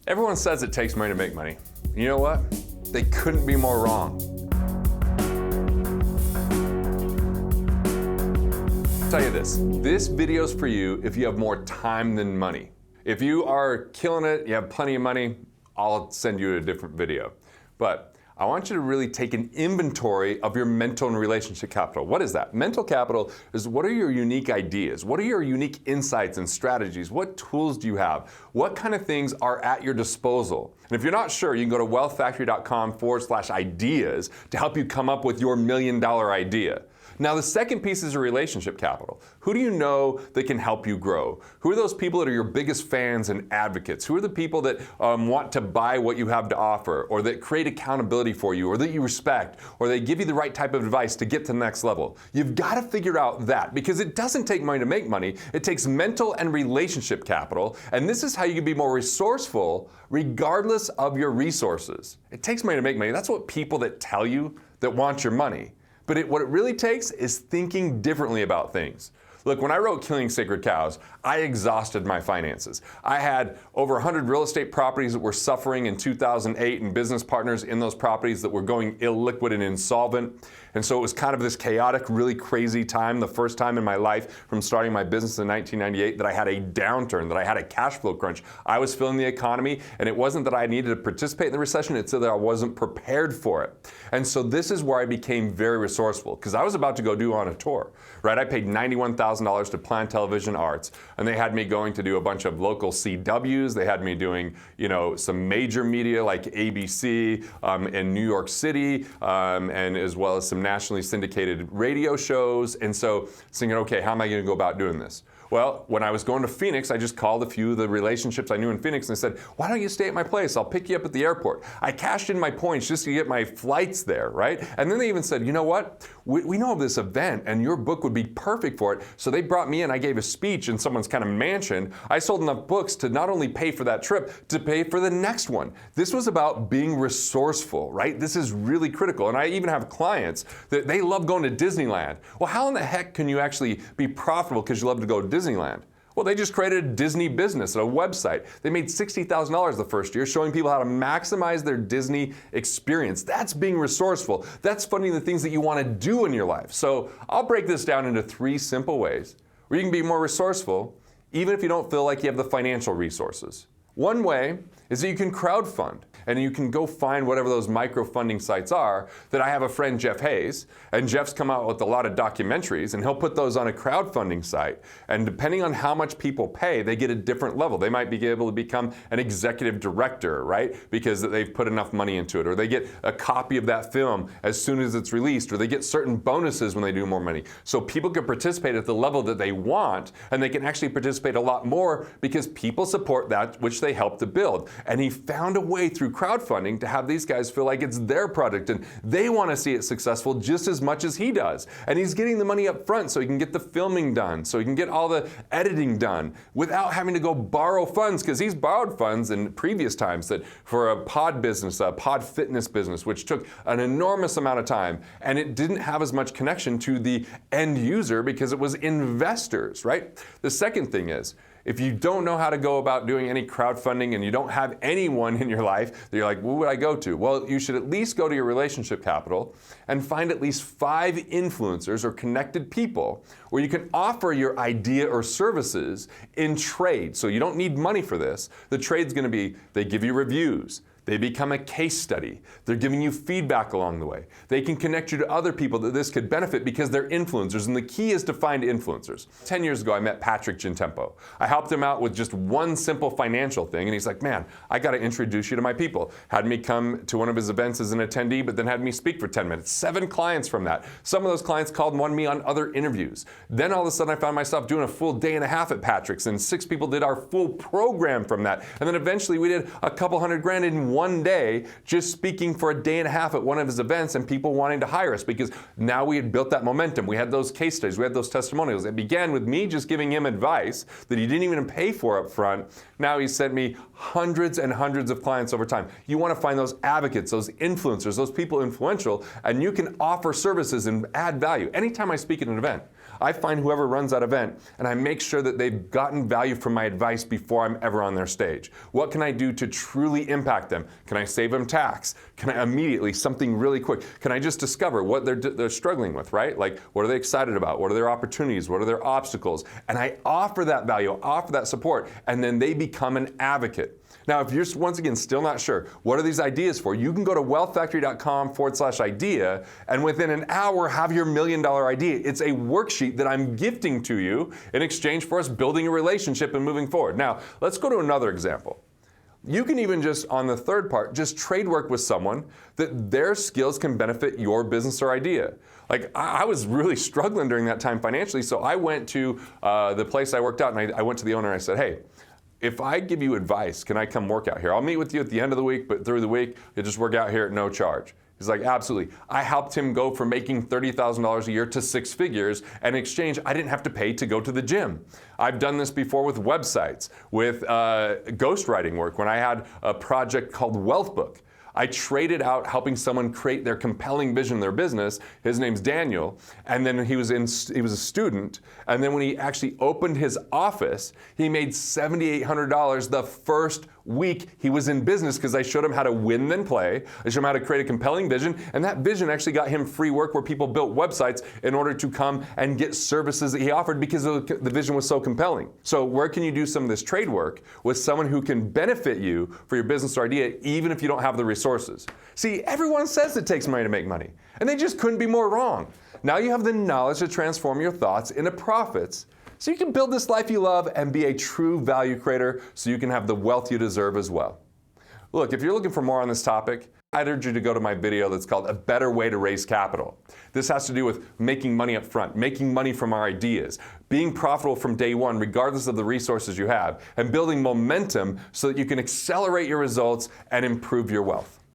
Everyone says it takes money to make money. You know what? They couldn't be more wrong. I'll tell you this video's for you if you have more time than money. If you are killing it, you have plenty of money, I'll send you a different video. But I want you to really take an inventory of your mental and relationship capital. What is that? Mental capital is what are your unique ideas? What are your unique insights and strategies? What tools do you have? What kind of things are at your disposal? And if you're not sure, you can go to wealthfactory.com/ideas to help you come up with your $1 million idea. Now, the second piece is your relationship capital. Who do you know that can help you grow? Who are those people that are your biggest fans and advocates? Who are the people that want to buy what you have to offer, or that create accountability for you, or that you respect, or they give you the right type of advice to get to the next level? You've got to figure out that, because it doesn't take money to make money. It takes mental and relationship capital, and this is how you can be more resourceful regardless of your resources. It takes money to make money. That's what people that tell you that want your money. But what it really takes is thinking differently about things. Look, when I wrote Killing Sacred Cows, I exhausted my finances. I had over 100 real estate properties that were suffering in 2008 and business partners in those properties that were going illiquid and insolvent. And so it was kind of this chaotic, really crazy time, the first time in my life from starting my business in 1998 that I had a downturn, that I had a cash flow crunch. I was feeling the economy, and it wasn't that I needed to participate in the recession, it's that I wasn't prepared for it. And so this is where I became very resourceful, because I was about to go do on a tour, right? I paid $91,000 to Plan Television Arts, and they had me going to do a bunch of local CWs. They had me doing, some major media like ABC in New York City, and as well as some nationally syndicated radio shows. And so thinking, okay, how am I going to go about doing this? Well, when I was going to Phoenix, I just called a few of the relationships I knew in Phoenix and I said, why don't you stay at my place? I'll pick you up at the airport. I cashed in my points just to get my flights there, right? And then they even said, you know what? We know of this event and your book would be perfect for it. So they brought me in, I gave a speech in someone's kind of mansion. I sold enough books to not only pay for that trip, to pay for the next one. This was about being resourceful, right? This is really critical. And I even have clients that they love going to Disneyland. Well, how in the heck can you actually be profitable because you love to go to Disneyland? Well, they just created a Disney business, a website. They made $60,000 the first year showing people how to maximize their Disney experience. That's being resourceful. That's funding the things that you want to do in your life. So I'll break this down into 3 simple ways where you can be more resourceful even if you don't feel like you have the financial resources. One way is that you can crowdfund, and you can go find whatever those micro-funding sites are. That I have a friend, Jeff Hayes, and Jeff's come out with a lot of documentaries, and he'll put those on a crowdfunding site. And depending on how much people pay, they get a different level. They might be able to become an executive director, right? Because they've put enough money into it. Or they get a copy of that film as soon as it's released. Or they get certain bonuses when they do more money. So people can participate at the level that they want, and they can actually participate a lot more because people support that which they help to build. And he found a way through crowdfunding to have these guys feel like it's their product and they want to see it successful just as much as he does. And he's getting the money up front so he can get the filming done, so he can get all the editing done without having to go borrow funds, because he's borrowed funds in previous times that for a pod business, a pod fitness business, which took an enormous amount of time, and it didn't have as much connection to the end user because it was investors, right? The second thing is, if you don't know how to go about doing any crowdfunding and you don't have anyone in your life that you're like, who would I go to? Well, you should at least go to your relationship capital and find at least 5 influencers or connected people where you can offer your idea or services in trade. So you don't need money for this. The trade's going to be, they give you reviews. They become a case study. They're giving you feedback along the way. They can connect you to other people that this could benefit because they're influencers, and the key is to find influencers. 10 years ago, I met Patrick Gentempo. I helped him out with just one simple financial thing, and he's like, man, I got to introduce you to my people. Had me come to one of his events as an attendee, but then had me speak for 10 minutes. 7 clients from that. Some of those clients called and wanted me on other interviews. Then all of a sudden, I found myself doing a full day and a half at Patrick's, and 6 people did our full program from that. And then eventually, we did a couple $100,000 in one day just speaking for a day and a half at one of his events, and people wanting to hire us because now we had built that momentum. We had those case studies, we had those testimonials. It began with me just giving him advice that he didn't even pay for up front. Now he sent me hundreds and hundreds of clients over time. You want to find those advocates, those influencers, those people influential, and you can offer services and add value. Anytime I speak at an event, I find whoever runs that event and I make sure that they've gotten value from my advice before I'm ever on their stage. What can I do to truly impact them? Can I save them tax? Can I immediately, something really quick? Can I just discover what they're struggling with, right? Like, what are they excited about? What are their opportunities? What are their obstacles? And I offer that value, offer that support, and then they become an advocate. Now, if you're, once again, still not sure, what are these ideas for? You can go to wealthfactory.com/idea, and within an hour, have your $1 million idea. It's a worksheet that I'm gifting to you in exchange for us building a relationship and moving forward. Now, let's go to another example. You can even just, on the third part, just trade work with someone that their skills can benefit your business or idea. Like, I was really struggling during that time financially, so I went to the place I worked out, and I went to the owner and I said, hey, if I give you advice, can I come work out here? I'll meet with you at the end of the week, but through the week, you just work out here at no charge. He's like, absolutely. I helped him go from making $30,000 a year to 6 figures, and in exchange, I didn't have to pay to go to the gym. I've done this before with websites, with ghostwriting work, when I had a project called Wealth Book. I traded out helping someone create their compelling vision in their business. His name's Daniel, and then he was a student, and then when he actually opened his office, he made $7,800 the first week he was in business because I showed him how to win then play. I showed him how to create a compelling vision, and that vision actually got him free work where people built websites in order to come and get services that he offered because the vision was so compelling. So where can you do some of this trade work with someone who can benefit you for your business or idea even if you don't have the resources? See, everyone says it takes money to make money, and they just couldn't be more wrong. Now you have the knowledge to transform your thoughts into profits, so you can build this life you love and be a true value creator so you can have the wealth you deserve as well. Look, if you're looking for more on this topic, I'd urge you to go to my video that's called A Better Way to Raise Capital. This has to do with making money up front, making money from our ideas, being profitable from day one regardless of the resources you have, and building momentum so that you can accelerate your results and improve your wealth.